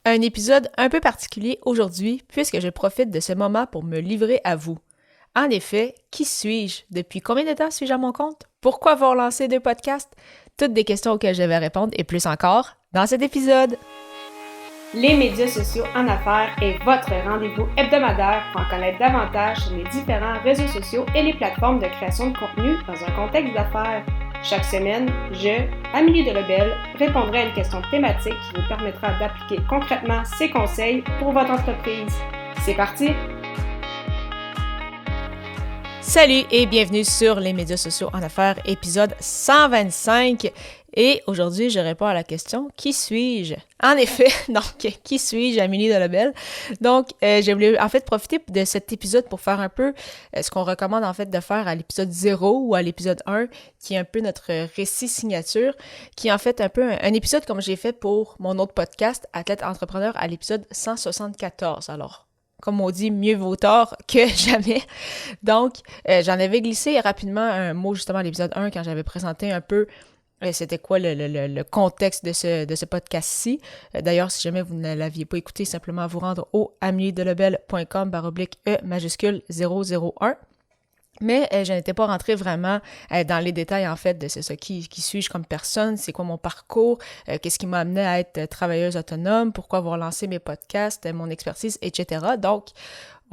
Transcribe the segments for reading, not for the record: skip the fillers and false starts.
Un épisode un peu particulier aujourd'hui puisque je profite de ce moment pour me livrer à vous. En effet, qui suis-je? Depuis combien de temps suis-je à mon compte? Pourquoi avoir lancé 2 podcasts? Toutes des questions auxquelles je vais répondre et plus encore dans cet épisode. Les médias sociaux en affaires est votre rendez-vous hebdomadaire pour en connaître davantage sur les différents réseaux sociaux et les plateformes de création de contenu dans un contexte d'affaires. Chaque semaine, je, Amélie Delebel, répondrai à une question thématique qui vous permettra d'appliquer concrètement ces conseils pour votre entreprise. C'est parti! Salut et bienvenue sur les médias sociaux en affaires, épisode 125. Et aujourd'hui, je réponds à la question « Qui suis-je? » En effet, donc, qui suis-je, Amélie Delebel? Donc, j'ai voulu en fait profiter de cet épisode pour faire un peu ce qu'on recommande en fait de faire à l'épisode 0 ou à l'épisode 1, qui est un peu notre récit signature, qui est en fait un peu un épisode comme j'ai fait pour mon autre podcast, Athlète Entrepreneur, à l'épisode 174. Alors, comme on dit, mieux vaut tard que jamais. Donc, j'en avais glissé rapidement un mot justement à l'épisode 1 quand j'avais présenté un peu c'était quoi le contexte de ce podcast-ci. D'ailleurs, si jamais vous ne l'aviez pas écouté, simplement vous rendre au ameliedelebel.com/E majuscule 001. Mais je n'étais pas rentrée vraiment dans les détails, en fait, de c'est ça, qui suis-je comme personne, c'est quoi mon parcours, qu'est-ce qui m'a amené à être travailleuse autonome, pourquoi avoir lancé mes podcasts, mon expertise, etc. Donc,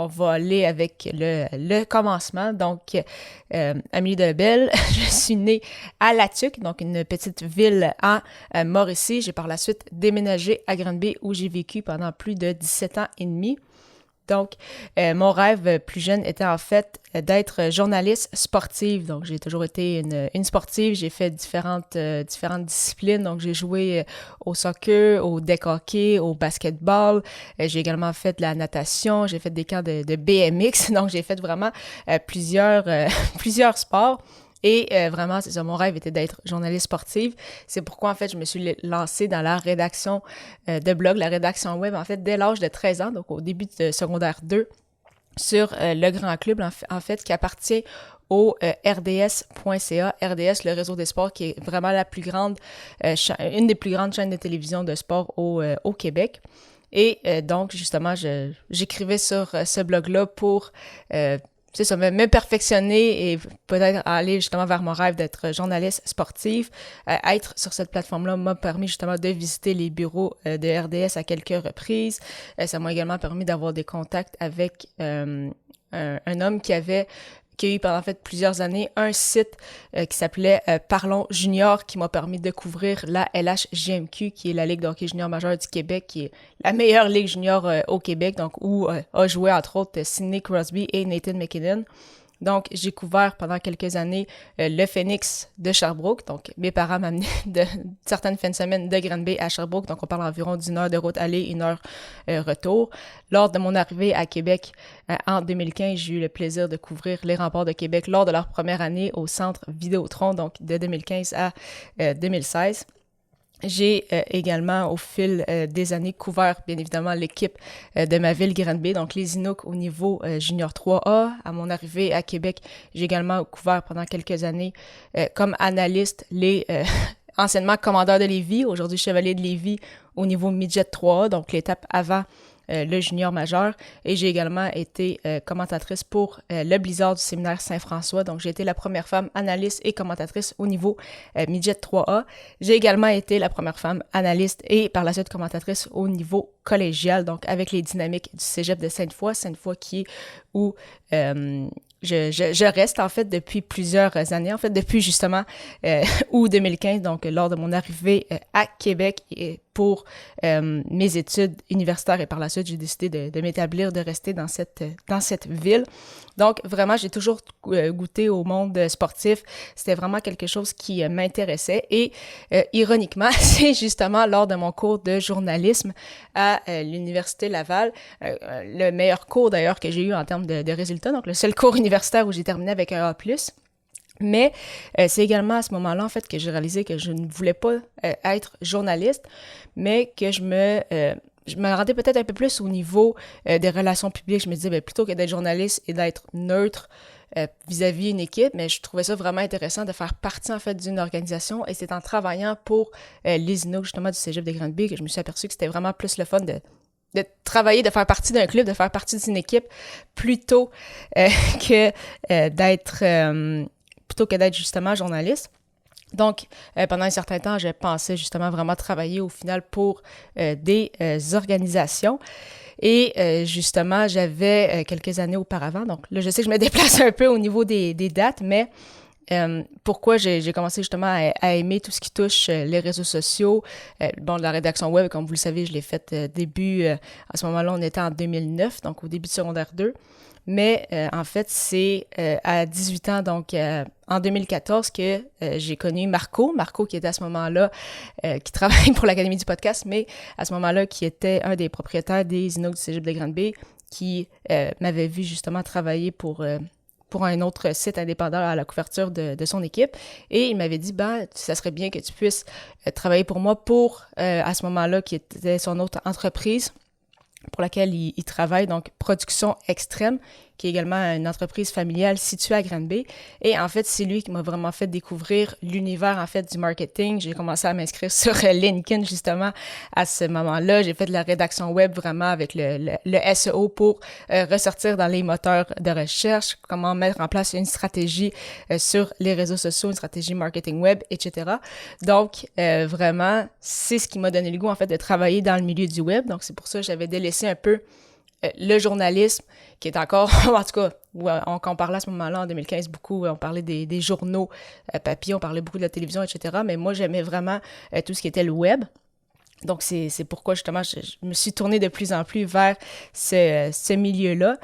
on va aller avec le commencement. Donc, Amélie Delebel, je suis née à La Tuque, donc une petite ville en Mauricie. J'ai par la suite déménagé à Granby où j'ai vécu pendant plus de 17 ans et demi. Donc, mon rêve plus jeune était en fait d'être journaliste sportive. Donc, j'ai toujours été une sportive. J'ai fait différentes disciplines. Donc, j'ai joué au soccer, au deck hockey, au basketball. J'ai également fait de la natation. J'ai fait des camps de BMX. Donc, j'ai fait vraiment plusieurs sports. Et vraiment, c'est ça, mon rêve était d'être journaliste sportive. C'est pourquoi, en fait, je me suis lancée dans la rédaction de blog, la rédaction web, en fait, dès l'âge de 13 ans, donc au début de secondaire 2, sur Le Grand Club, en fait, qui appartient au RDS.ca. RDS, le réseau des sports, qui est vraiment la plus grande, une des plus grandes chaînes de télévision de sport au Québec. Et donc, justement, j'écrivais sur ce blog-là pour c'est ça, me perfectionner et peut-être aller justement vers mon rêve d'être journaliste sportive. Être sur cette plateforme-là m'a permis justement de visiter les bureaux de RDS à quelques reprises. Ça m'a également permis d'avoir des contacts avec un homme qui a eu pendant en fait plusieurs années un site qui s'appelait Parlons Junior, qui m'a permis de couvrir la LHJMQ, qui est la Ligue de hockey junior majeure du Québec, qui est la meilleure ligue junior au Québec, donc où a joué entre autres Sidney Crosby et Nathan MacKinnon. Donc, j'ai couvert pendant quelques années le Phoenix de Sherbrooke. Donc, mes parents m'amenaient certaines fins de semaine de Granby à Sherbrooke. Donc, on parle environ d'une heure de route aller, une heure retour. Lors de mon arrivée à Québec en 2015, j'ai eu le plaisir de couvrir les Remparts de Québec lors de leur première année au Centre Vidéotron, donc de 2015 à 2016. J'ai également, au fil des années, couvert, bien évidemment, l'équipe de ma ville, Granby, donc les Inuks au niveau Junior 3A. À mon arrivée à Québec, j'ai également couvert pendant quelques années comme analyste les anciennement commandeurs de Lévis, aujourd'hui chevalier de Lévis au niveau Midget 3A, donc l'étape avant le junior majeur, et j'ai également été commentatrice pour le Blizzard du séminaire Saint-François, donc j'ai été la première femme analyste et commentatrice au niveau Midget 3A. J'ai également été la première femme analyste et par la suite commentatrice au niveau collégial, donc avec les dynamiques du cégep de Sainte-Foy qui est où je reste en fait depuis plusieurs années, en fait depuis justement août 2015, donc lors de mon arrivée à Québec et pour mes études universitaires et par la suite j'ai décidé de m'établir, de rester dans cette ville. Donc vraiment j'ai toujours goûté au monde sportif, c'était vraiment quelque chose qui m'intéressait et ironiquement c'est justement lors de mon cours de journalisme à l'Université Laval, le meilleur cours d'ailleurs que j'ai eu en termes de résultats, donc le seul cours universitaire où j'ai terminé avec un A+. Mais c'est également à ce moment-là, en fait, que j'ai réalisé que je ne voulais pas être journaliste, mais que je me rendais peut-être un peu plus au niveau des relations publiques. Je me disais, plutôt que d'être journaliste et d'être neutre, vis-à-vis une équipe, mais je trouvais ça vraiment intéressant de faire partie, en fait, d'une organisation. Et c'est en travaillant pour les Inuks, justement, du Cégep de Granby, que je me suis aperçue que c'était vraiment plus le fun de travailler, de faire partie d'un club, de faire partie d'une équipe, plutôt que d'être justement journaliste. Donc, pendant un certain temps, je pensais justement vraiment travailler au final pour des organisations. Et justement, j'avais quelques années auparavant, donc là, je sais que je me déplace un peu au niveau des dates, mais pourquoi j'ai commencé justement à aimer tout ce qui touche les réseaux sociaux. La rédaction web, comme vous le savez, je l'ai faite début, à ce moment-là, on était en 2009, donc au début de secondaire 2. Mais en fait, c'est à 18 ans, donc en 2014, que j'ai connu Marco qui était à ce moment-là, qui travaille pour l'Académie du podcast, mais à ce moment-là, qui était un des propriétaires des Inuks du Cégep de Granby, qui m'avait vu justement travailler pour un autre site indépendant à la couverture de son équipe. Et il m'avait dit, ça serait bien que tu puisses travailler pour moi pour, à ce moment-là, qui était son autre entreprise pour laquelle il travaille, donc Production Extrême, qui est également une entreprise familiale située à Granby. Et en fait, c'est lui qui m'a vraiment fait découvrir l'univers, en fait, du marketing. J'ai commencé à m'inscrire sur LinkedIn, justement, à ce moment-là. J'ai fait de la rédaction web vraiment avec le SEO pour ressortir dans les moteurs de recherche, comment mettre en place une stratégie sur les réseaux sociaux, une stratégie marketing web, etc. Donc, vraiment, c'est ce qui m'a donné le goût, en fait, de travailler dans le milieu du web. Donc, c'est pour ça que j'avais délaissé un peu le journalisme, qui est encore, en tout cas, quand on parlait à ce moment-là, en 2015, beaucoup, on parlait des journaux papier, on parlait beaucoup de la télévision, etc. Mais moi, j'aimais vraiment tout ce qui était le web. Donc, c'est pourquoi, justement, je me suis tournée de plus en plus vers ce milieu-là.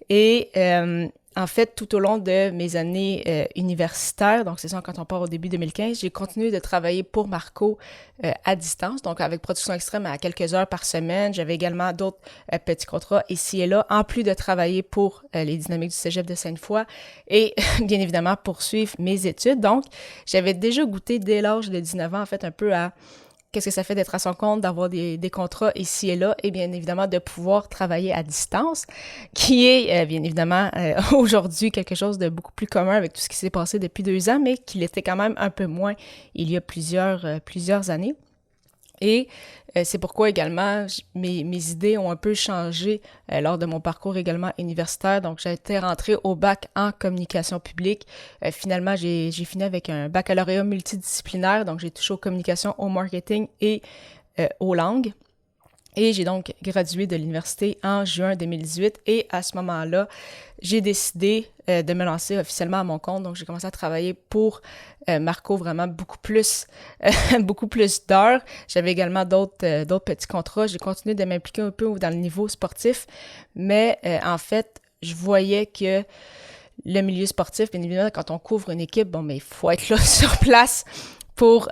Et en fait, tout au long de mes années universitaires, donc c'est ça, quand on part au début 2015, j'ai continué de travailler pour Marco à distance, donc avec Production Extrême à quelques heures par semaine. J'avais également d'autres petits contrats ici et là, en plus de travailler pour les Dynamiques du Cégep de Sainte-Foy et bien évidemment poursuivre mes études. Donc, j'avais déjà goûté dès l'âge de 19 ans, en fait, un peu à qu'est-ce que ça fait d'être à son compte, d'avoir des contrats ici et là, et bien évidemment de pouvoir travailler à distance, qui est bien évidemment aujourd'hui quelque chose de beaucoup plus commun avec tout ce qui s'est passé depuis 2 ans, mais qui l'était quand même un peu moins il y a plusieurs années. Et c'est pourquoi également mes idées ont un peu changé lors de mon parcours également universitaire. Donc, j'ai été rentrée au bac en communication publique. Finalement, j'ai fini avec un baccalauréat multidisciplinaire. Donc, j'ai touché aux communications, au marketing et aux langues. Et j'ai donc gradué de l'université en juin 2018. Et à ce moment-là, j'ai décidé de me lancer officiellement à mon compte. Donc, j'ai commencé à travailler pour Marco vraiment beaucoup plus d'heures. J'avais également d'autres petits contrats. J'ai continué de m'impliquer un peu dans le niveau sportif. Mais en fait, je voyais que le milieu sportif, bien évidemment, quand on couvre une équipe, mais il faut être là sur place pour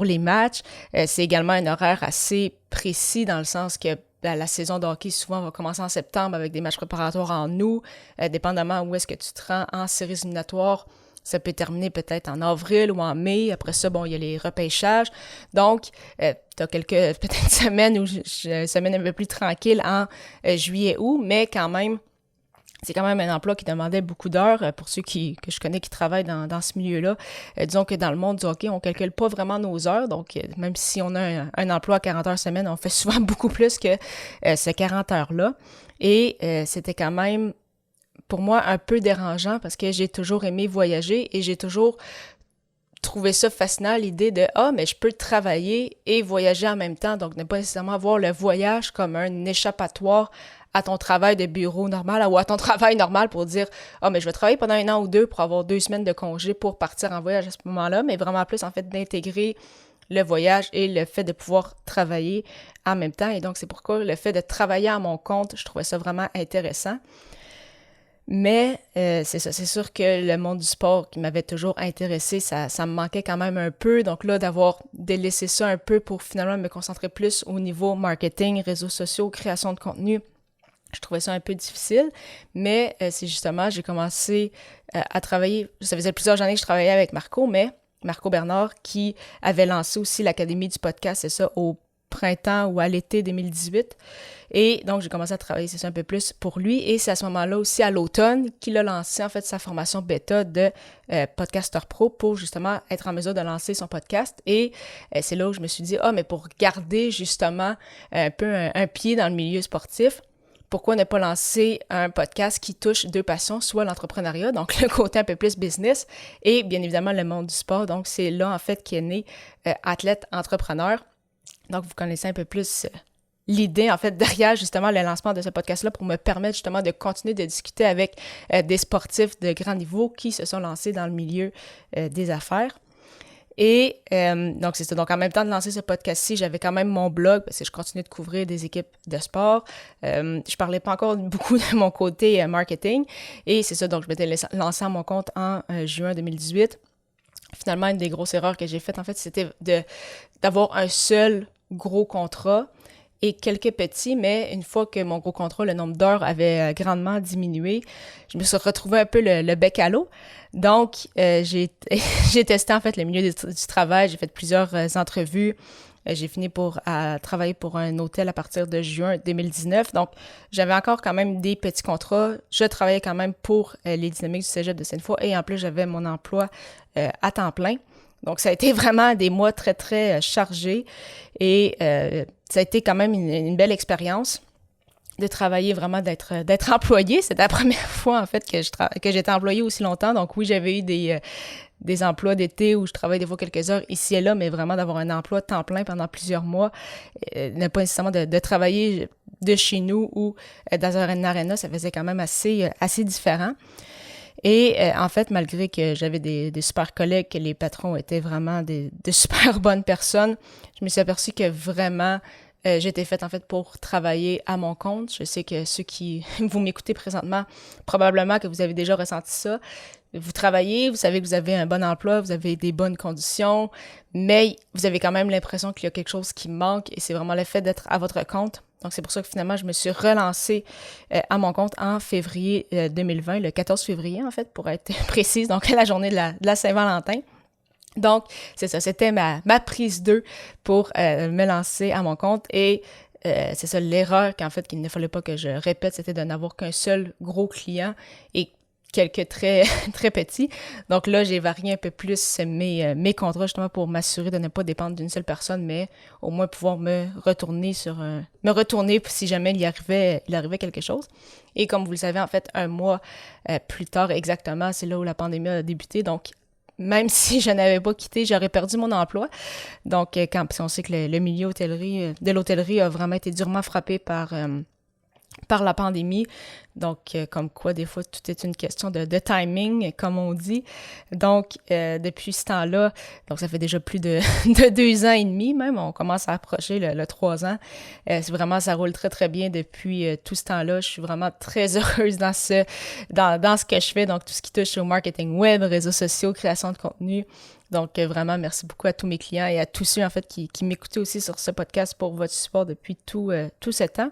les matchs. C'est également un horaire assez précis dans le sens que la saison de hockey, souvent, va commencer en septembre avec des matchs préparatoires en août. Dépendamment où est-ce que tu te rends en séries éliminatoires, ça peut terminer peut-être en avril ou en mai. Après ça, il y a les repêchages. Donc, tu as quelques peut-être semaines un peu plus tranquilles en juillet, août, mais quand même, c'est quand même un emploi qui demandait beaucoup d'heures pour ceux que je connais qui travaillent dans ce milieu-là. Disons que dans le monde du hockey, on ne calcule pas vraiment nos heures. Donc, même si on a un emploi à 40 heures semaine, on fait souvent beaucoup plus que ces 40 heures-là. Et c'était quand même, pour moi, un peu dérangeant parce que j'ai toujours aimé voyager et j'ai toujours trouvé ça fascinant, l'idée de « Ah, mais je peux travailler et voyager en même temps. » Donc, ne pas nécessairement voir le voyage comme un échappatoire à ton travail de bureau normal ou à ton travail normal pour dire « Ah, mais je vais travailler pendant 1 an ou 2 pour avoir 2 semaines de congé pour partir en voyage à ce moment-là. » Mais vraiment plus, en fait, d'intégrer le voyage et le fait de pouvoir travailler en même temps. Et donc, c'est pourquoi le fait de travailler à mon compte, je trouvais ça vraiment intéressant. Mais c'est ça, c'est sûr que le monde du sport qui m'avait toujours intéressé, ça me manquait quand même un peu. Donc là, d'avoir délaissé ça un peu pour finalement me concentrer plus au niveau marketing, réseaux sociaux, création de contenu, je trouvais ça un peu difficile, mais c'est justement, j'ai commencé à travailler, ça faisait plusieurs années que je travaillais avec Marco Bernard, qui avait lancé aussi l'Académie du podcast, c'est ça, au printemps ou à l'été 2018. Et donc, j'ai commencé à travailler, c'est ça, un peu plus pour lui. Et c'est à ce moment-là aussi, à l'automne, qu'il a lancé, en fait, sa formation bêta de Podcaster Pro pour, justement, être en mesure de lancer son podcast. Et c'est là où je me suis dit, mais pour garder, justement, un peu un pied dans le milieu sportif, pourquoi ne pas lancer un podcast qui touche deux passions, soit l'entrepreneuriat, donc le côté un peu plus business, et bien évidemment le monde du sport. Donc, c'est là, en fait, qu'est né Athlète Entrepreneur. Donc, vous connaissez un peu plus l'idée, en fait, derrière, justement, le lancement de ce podcast-là pour me permettre, justement, de continuer de discuter avec des sportifs de grand niveau qui se sont lancés dans le milieu des affaires. Et donc, c'est ça. Donc, en même temps de lancer ce podcast-ci, j'avais quand même mon blog parce que je continuais de couvrir des équipes de sport. Je parlais pas encore beaucoup de mon côté marketing. Et c'est ça. Donc, je m'étais lancé à mon compte en juin 2018. Finalement, une des grosses erreurs que j'ai faites, en fait, c'était d'avoir un seul gros contrat et quelques petits, mais une fois que mon gros contrat, le nombre d'heures avait grandement diminué, je me suis retrouvée un peu le bec à l'eau. Donc, j'ai testé en fait le milieu du travail, j'ai fait plusieurs entrevues. J'ai fini à travailler pour un hôtel à partir de juin 2019. Donc, j'avais encore quand même des petits contrats. Je travaillais quand même pour les Dynamiques du Cégep de Sainte-Foy et en plus, j'avais mon emploi à temps plein. Donc, ça a été vraiment des mois très, très chargés et ça a été quand même une belle expérience de travailler vraiment, d'être employée. C'était la première fois, en fait, que j'étais employée aussi longtemps. Donc, oui, j'avais eu des emplois d'été où je travaillais des fois quelques heures ici et là, mais vraiment d'avoir un emploi temps plein pendant plusieurs mois, ne pas nécessairement de travailler de chez nous ou dans un aréna, ça faisait quand même assez différent. Et en fait, malgré que j'avais des super collègues, que les patrons étaient vraiment de super bonnes personnes, je me suis aperçue que vraiment, j'étais faite en fait pour travailler à mon compte. Je sais que ceux qui vous m'écoutez présentement, probablement que vous avez déjà ressenti ça. Vous travaillez, vous savez que vous avez un bon emploi, vous avez des bonnes conditions, mais vous avez quand même l'impression qu'il y a quelque chose qui manque et c'est vraiment le fait d'être à votre compte. Donc, c'est pour ça que finalement, je me suis relancée à mon compte en février 2020, le 14 février, en fait, pour être précise, donc la journée de la Saint-Valentin. Donc, c'est ça, c'était ma prise 2 pour me lancer à mon compte et c'est ça, l'erreur qu'en fait, qu'il ne fallait pas que je répète, c'était de n'avoir qu'un seul gros client et quelques très, très petits. Donc là, j'ai varié un peu plus mes contrats justement pour m'assurer de ne pas dépendre d'une seule personne, mais au moins pouvoir me retourner si jamais il arrivait quelque chose. Et comme vous le savez, en fait, un mois plus tard exactement, c'est là où la pandémie a débuté. Donc, même si je n'avais pas quitté, j'aurais perdu mon emploi. Donc, on sait que le milieu de l'hôtellerie a vraiment été durement frappé par la pandémie. Donc, comme quoi, des fois, tout est une question de timing, comme on dit. Donc, depuis ce temps-là, donc ça fait déjà plus de 2 ans et demi même, on commence à approcher le 3 ans. C'est vraiment, ça roule très, très bien depuis tout ce temps-là. Je suis vraiment très heureuse dans ce que je fais, donc tout ce qui touche au marketing web, réseaux sociaux, création de contenu. Donc, vraiment, merci beaucoup à tous mes clients et à tous ceux, en fait, qui m'écoutaient aussi sur ce podcast pour votre support depuis tout ce temps.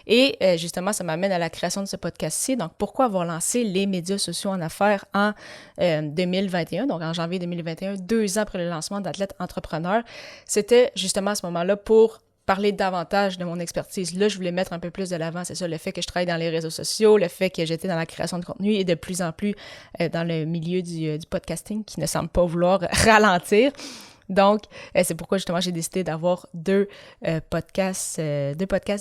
Et justement, ça m'amène à la création de ce podcast-ci. Donc, pourquoi avoir lancé les médias sociaux en affaires en 2021, donc en janvier 2021, 2 ans après le lancement d'Athlète Entrepreneur? C'était justement à ce moment-là pour parler davantage de mon expertise. Là, je voulais mettre un peu plus de l'avant, c'est ça, le fait que je travaille dans les réseaux sociaux, le fait que j'étais dans la création de contenu et de plus en plus dans le milieu du podcasting qui ne semble pas vouloir ralentir. Donc, c'est pourquoi justement j'ai décidé d'avoir deux podcasts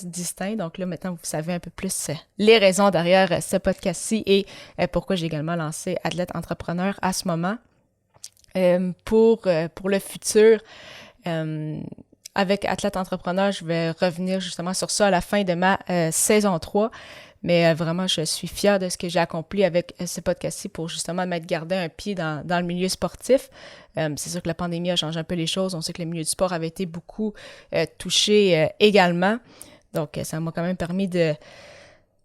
distincts. Donc là, maintenant, vous savez un peu plus les raisons derrière ce podcast-ci et pourquoi j'ai également lancé Athlète Entrepreneur à ce moment. Pour le futur, avec Athlète Entrepreneur, je vais revenir justement sur ça à la fin de ma saison 3. Mais vraiment, je suis fière de ce que j'ai accompli avec ce podcast-ci pour justement m'être gardé un pied dans le milieu sportif. C'est sûr que la pandémie a changé un peu les choses. On sait que le milieu du sport avait été beaucoup touché également. Donc, ça m'a quand même permis de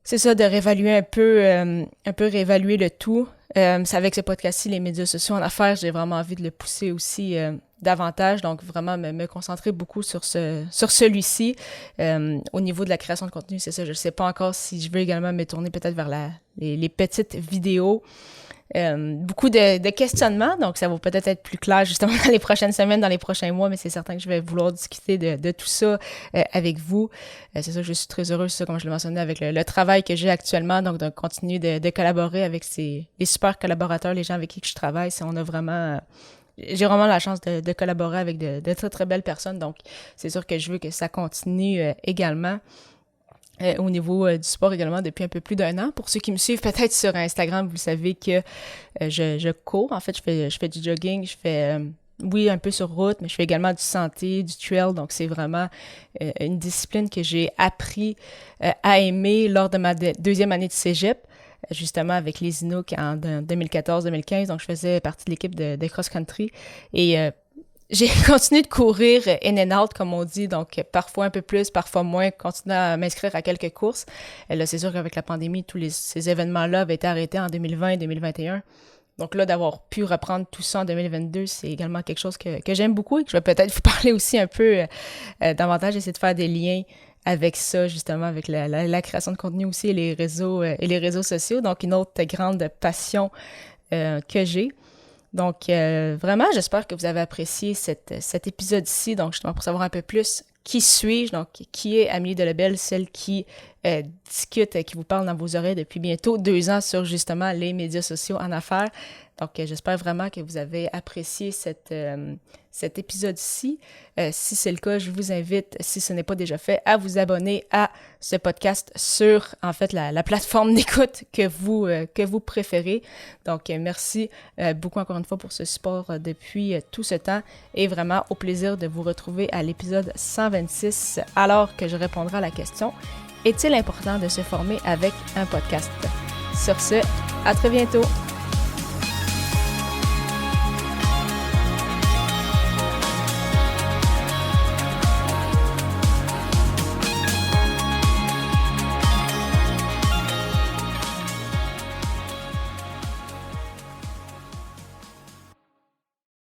réévaluer un peu réévaluer le tout. C'est avec ce podcast-ci, les médias sociaux en affaires, j'ai vraiment envie de le pousser aussi davantage, donc vraiment me concentrer beaucoup sur celui-ci. Au niveau de la création de contenu, c'est ça, je ne sais pas encore si je veux également me tourner peut-être vers les petites vidéos. beaucoup de questionnements, donc ça va peut-être être plus clair justement dans les prochaines semaines, dans les prochains mois, mais c'est certain que je vais vouloir discuter de tout ça avec vous. C'est ça, je suis très heureuse, ça, comme je le mentionnais, avec le travail que j'ai actuellement, donc de continuer de collaborer avec les super collaborateurs, les gens avec qui je travaille. J'ai vraiment la chance de collaborer avec de très, très belles personnes, donc c'est sûr que je veux que ça continue également. Au niveau du sport également depuis un peu plus d'1 an. Pour ceux qui me suivent peut-être sur Instagram, vous savez que je cours. En fait, je fais du jogging, je fais, oui, un peu sur route, mais je fais également du santé, du trail. Donc, c'est vraiment une discipline que j'ai appris à aimer lors de ma deuxième année de cégep, justement avec les Inuks en 2014-2015. Donc, je faisais partie de l'équipe de cross-country et j'ai continué de courir in and out, comme on dit, donc parfois un peu plus, parfois moins, continuer à m'inscrire à quelques courses. Là, c'est sûr qu'avec la pandémie, ces événements-là avaient été arrêtés en 2020 et 2021. Donc là, d'avoir pu reprendre tout ça en 2022, c'est également quelque chose que j'aime beaucoup et que je vais peut-être vous parler aussi un peu davantage, essayer de faire des liens avec ça, justement, avec la création de contenu aussi et les réseaux sociaux. Donc, une autre grande passion que j'ai. Donc, vraiment, j'espère que vous avez apprécié cet épisode-ci. Donc, justement, pour savoir un peu plus qui suis-je, donc qui est Amélie Delebel, celle qui discute, qui vous parle dans vos oreilles depuis bientôt 2 ans sur, justement, les médias sociaux en affaires. Donc, j'espère vraiment que vous avez apprécié cet épisode-ci. Si c'est le cas, je vous invite, si ce n'est pas déjà fait, à vous abonner à ce podcast sur, en fait, la plateforme d'écoute que vous préférez. Donc, merci beaucoup encore une fois pour ce support depuis tout ce temps et vraiment au plaisir de vous retrouver à l'épisode 126 alors que je répondrai à la question « Est-il important de se former avec un podcast? » Sur ce, à très bientôt!